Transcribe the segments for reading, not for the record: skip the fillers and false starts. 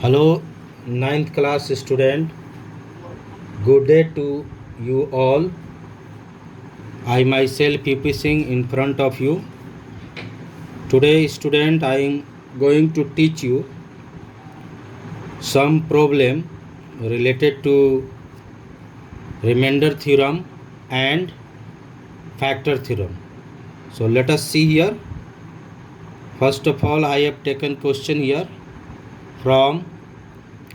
Hello, ninth class student. Good day to you all. I myself P.P. Singh in front of you. Today, student, I am going to teach you some problem related to remainder theorem and factor theorem. So let us see here. First of all, I have taken question here from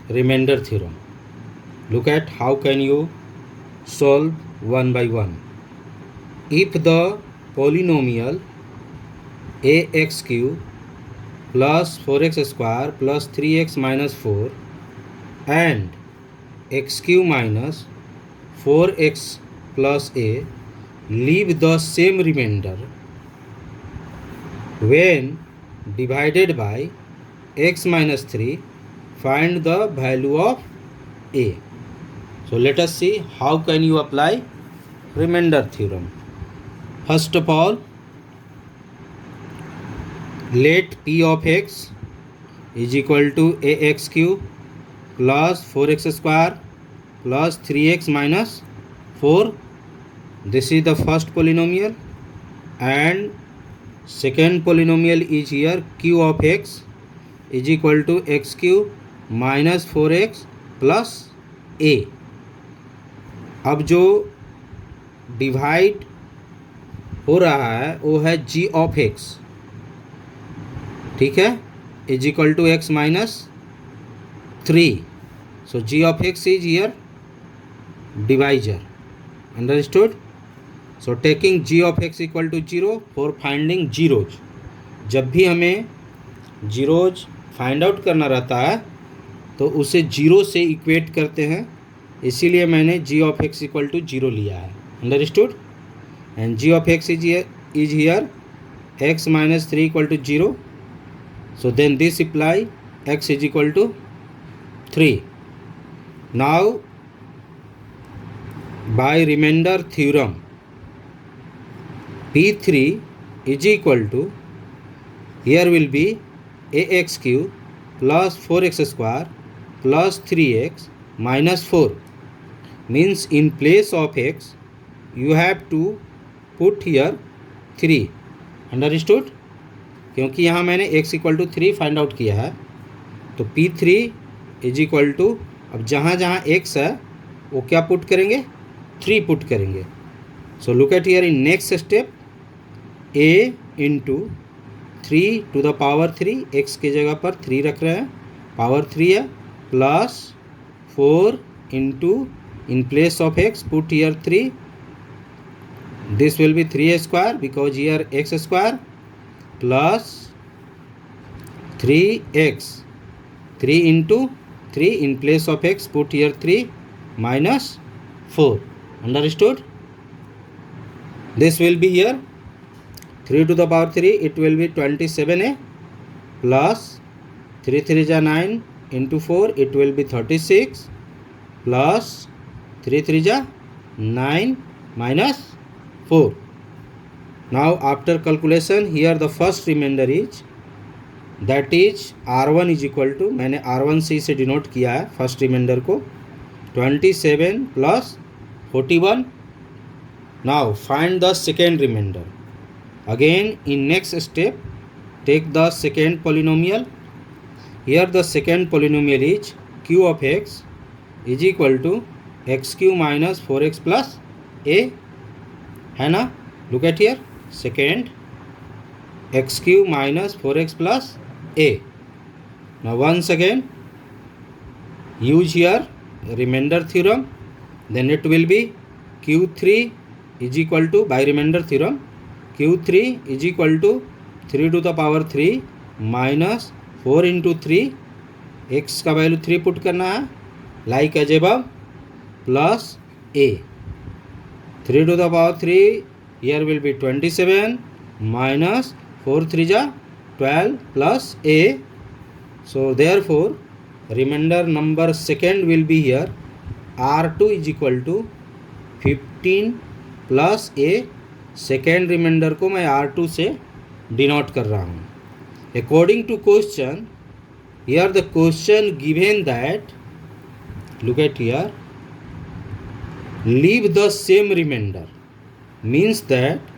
remainder theorem. Look at how can you solve one by one. If the polynomial ax cube plus 4x square plus 3x minus 4 and x cube minus 4x plus a leave the same remainder when divided by x minus 3, find the value of a. So let us see how can you apply remainder theorem. First of all, let p of x is equal to ax cube plus 4x square plus 3x minus 4. This is the first polynomial, and second polynomial is here q of x is equal to x cube minus 4x plus a. अब जो divide हो रहा है वो है g of x, ठीक है, is equal to x minus 3. So g of x is here divisor. Understood? So taking g of x equal to 0 for finding zeros. जब भी हमें जीरोज फाइंड आउट करना रहता है तो उसे जीरो से इक्वेट करते हैं, इसीलिए मैंने g of x equal to 0 लिया है. Understood? And g of x is here x minus 3 equal to 0. So then this imply x is equal to 3. Now by remainder theorem, P3 is equal to, here will be ax cube plus 4x square plus 3x minus 4. Means in place of x you have to put here 3. Understood? क्योंकि यहाँ मैंने x equal to 3 find out किया है, तो P3 is equal to, अब जहाँ जहाँ x है वो क्या पुट करेंगे, 3 पुट करेंगे. So look at here in next step, a into 3 to the power 3, x की जगह पर 3 रख रहे हैं, पावर 3 है, plus 4 into in place of x put here 3. This will be 3 square because here x square plus 3x, 3 into 3 in place of x put here 3 minus 4. Understood? This will be here 3 to the power 3, it will be 27a plus 3 3 is 9 into 4, it will be 36 plus 3 3 is 9 minus 4. Now after calculation, here the first remainder is, that is r1 is equal to, मैंने r1 से denote किया है first remainder को, 27 plus 41. Now find the second remainder. Again in next step take the second polynomial. Here the second polynomial is q of x is equal to x cube minus 4x plus a, है ना. Look at here, second x cube minus 4x plus a. Now once again use here remainder theorem, then it will be q3 is equal to, by remainder theorem, q3 is equal to 3 to the power 3 minus 4 into 3, x का value 3 put करना है like as above, plus a. 3 to the power 3, here will be 27 minus 4 3 ja 12 plus a. So therefore remainder number second will be here r2 is equal to 15 plus a. second remainder को मैं r2 से denote कर रहा हूँ. According to question, here the question given that, look at here, leave the same remainder, means that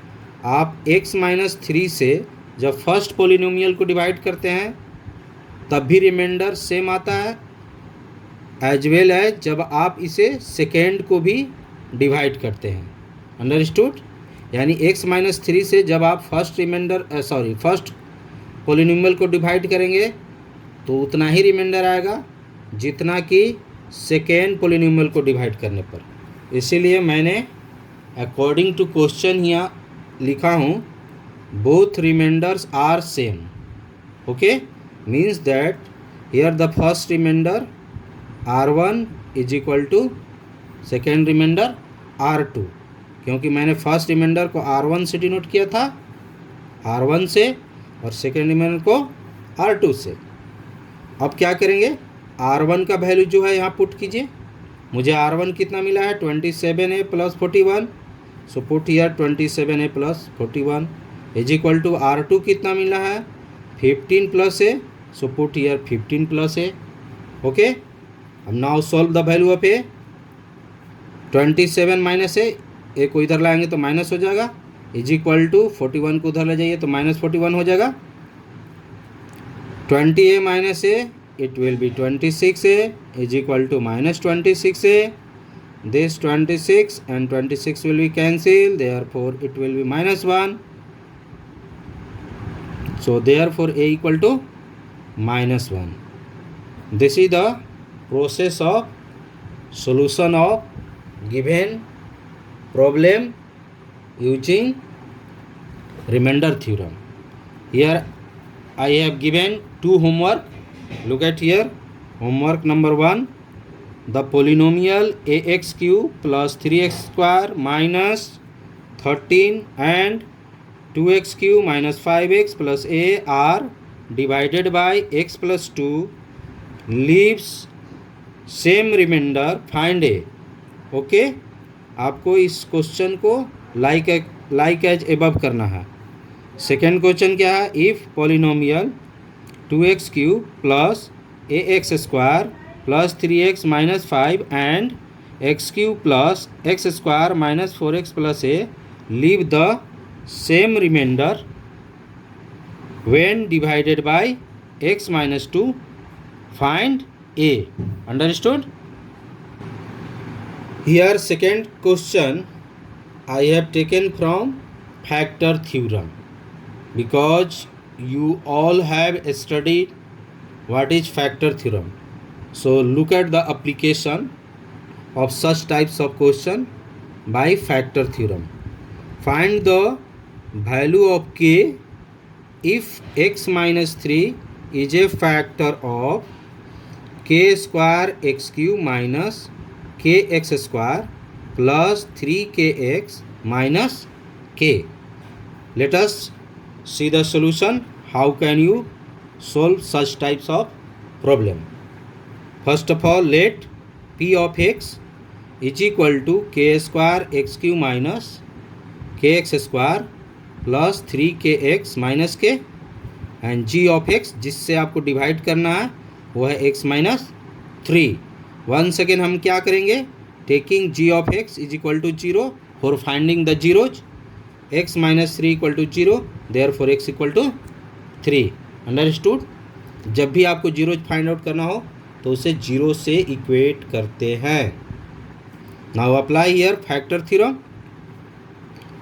आप x minus 3 से जब first polynomial को डिवाइड करते हैं तब भी रिमाइंडर सेम आता है, एज वेल एज जब आप इसे सेकेंड को भी डिवाइड करते हैं। अंडरस्टूड? यानी x माइनस 3 से जब आप फर्स्ट पोलिनोमियल को डिवाइड करेंगे तो उतना ही रिमाइंडर आएगा जितना कि सेकेंड पोलिनोमियल को डिवाइड करने पर। इसीलिए मैंने अकॉर्डिंग टू क्वेश्चन यहाँ लिखा हूँ both remainders are same. Okay, means that here the first remainder r1 is equal to second remainder r2, क्योंकि मैंने फर्स्ट रिमाइंडर को r1 से डिनोट किया था, r1 से, और सेकेंड रिमाइंडर को r2 से। अब क्या करेंगे, r1 का वैल्यू जो है यहाँ पुट कीजिए। मुझे r1 कितना मिला है, 27a plus 41, so put here 27a plus 41 is equal to r2 कितना मिला है, 15 plus a, so put here 15 plus a। Okay, अब now solve the value of a। 27 minus a को इधर लाएंगे तो माइनस हो जाएगा, इज इक्वल टू 41 को उधर ले जाइए तो माइनस 41 हो जाएगा। 20a minus a, it will be 26a is equal to minus 26a. This 26 and 26 will be cancelled, therefore it will be minus 1. So therefore a equal to minus 1. This is the process of solution of given problem using remainder theorem. Here I have given two homework. Look at here, homework number 1, the polynomial ax cube plus 3x square minus 13 and 2x cube minus 5x plus a are divided by x plus 2 leaves same remainder, find a। Okay, आपको इस question को like as above करना है। Second question क्या है, if polynomial 2x cube plus ax square plus 3x minus 5 and x cube plus x square minus 4x plus a leave the same remainder when divided by x minus 2, find a। Understood? Here second question I have taken from factor theorem because you all have studied what is factor theorem. So look at the application of such types of question by factor theorem. Find the value of k if x minus 3 is a factor of k square x cube minus kx square plus 3kx minus k. Let us see the solution. How can you solve such types of problem? First of all, let p of x is equal to k square x cube minus kx square plus 3kx minus k and g of x जिससे आपको divide करना है वो है x minus 3। Once again हम क्या करेंगे, taking g of x is equal to 0 for finding the zeros, x minus 3 equal to 0, therefore x equal to 3। Understood? जब भी आपको जीरो फाइंड आउट करना हो तो उसे जीरो से इक्वेट करते हैं। Now apply here factor theorem.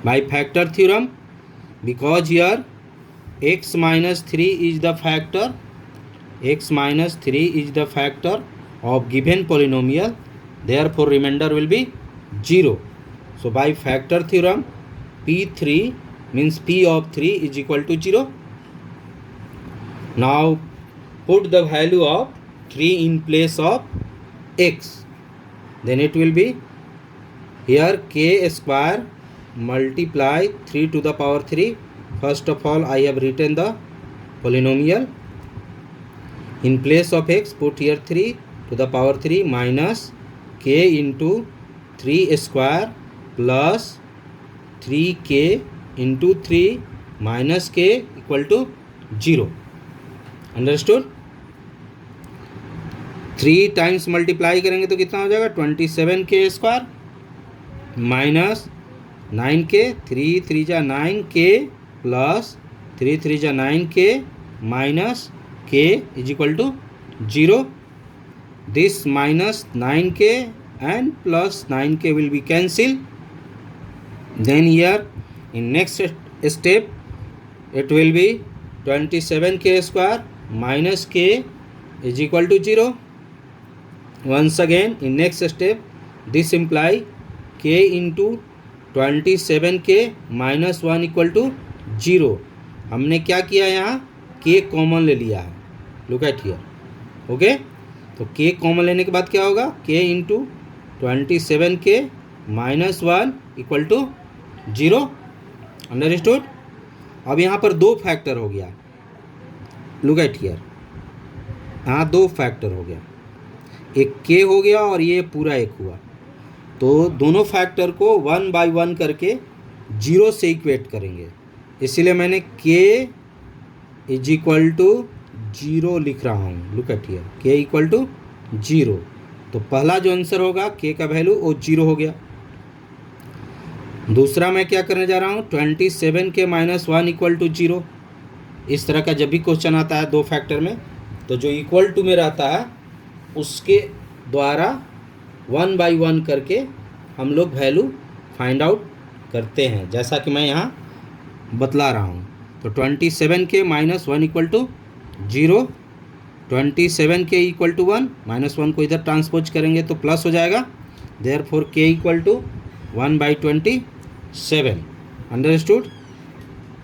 By factor theorem, because here x minus 3 is the factor, x minus 3 is the factor of given polynomial, therefore remainder will be 0. So by factor theorem, p3 means p of 3 is equal to 0. Now put the value of 3 in place of x, then it will be here k square multiply 3 to the power 3. First of all, I have written the polynomial. In place of x, put here 3 to the power 3 minus k into 3 square plus 3k into 3 minus k equal to 0. Understood? 3 times multiply करेंगे तो कितना हो जाएगा 27k² minus 9k, 3 3 जा 9k plus 3 3 जा 9k minus k is equal to 0. This minus 9k and plus 9k will be cancelled. Then here in next step it will be 27k² minus k is equal to 0. Once again in next step this imply k into 27k minus 1 equal to 0. हमने क्या किया यहाँ k common ले लिया है. Look at here. Okay, तो k common लेने के बाद क्या होगा k into 27k minus 1 equal to 0. Understood. अब यहाँ पर दो फैक्टर हो गया. Look at here. यहाँ दो फैक्टर हो गया, एक k हो गया और ये पूरा एक हुआ. तो दोनों फैक्टर को 1 बाई 1 करके 0 से इक्वेट करेंगे. इसीलिए मैंने k इज इक्वल टू 0 लिख रहा हूँ. Look at here, k equal to 0. तो पहला जो आंसर होगा k का वैल्यू वो 0 हो गया. दूसरा मैं क्या करने जा रहा हूँ 27k माइनस 1 इक्वल टू 0. इस तरह का जब भी क्वेश्चन आता है दो फैक्टर में, तो जो इक्वल टू में रहता है उसके द्वारा 1 बाई 1 करके हम लोग वैल्यू फाइंड आउट करते हैं, जैसा कि मैं यहाँ बतला रहा हूँ. तो 27k minus 1 equal to 0, 27k equal to 1, minus 1 को इधर ट्रांसपोज करेंगे तो प्लस हो जाएगा. Therefore k equal to 1 by 27. Understood.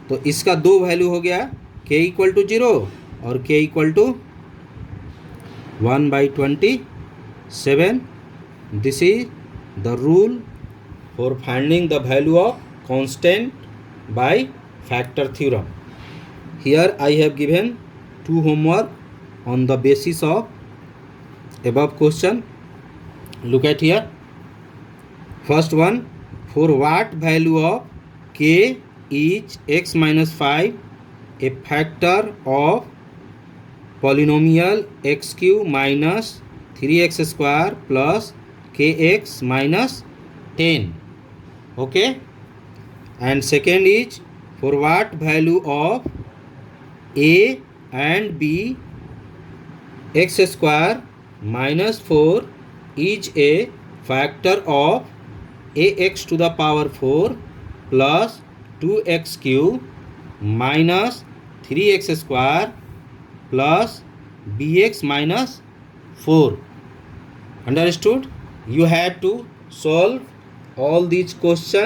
तो इसका दो वैल्यू हो गया, k इक्वल टू 0 और k equal to 1 by 27. This is the rule for finding the value of constant by factor theorem. Here I have given two homework on the basis of above question. Look at here. First one, for what value of k is x minus 5 a factor of polynomial x cube minus 3x square plus kx minus 10. Okay. And second is, for what value of a and b x square minus 4 is a factor of ax to the power 4 plus 2x cube minus 3x square plus bx minus 4. Understood? You have to solve all these questions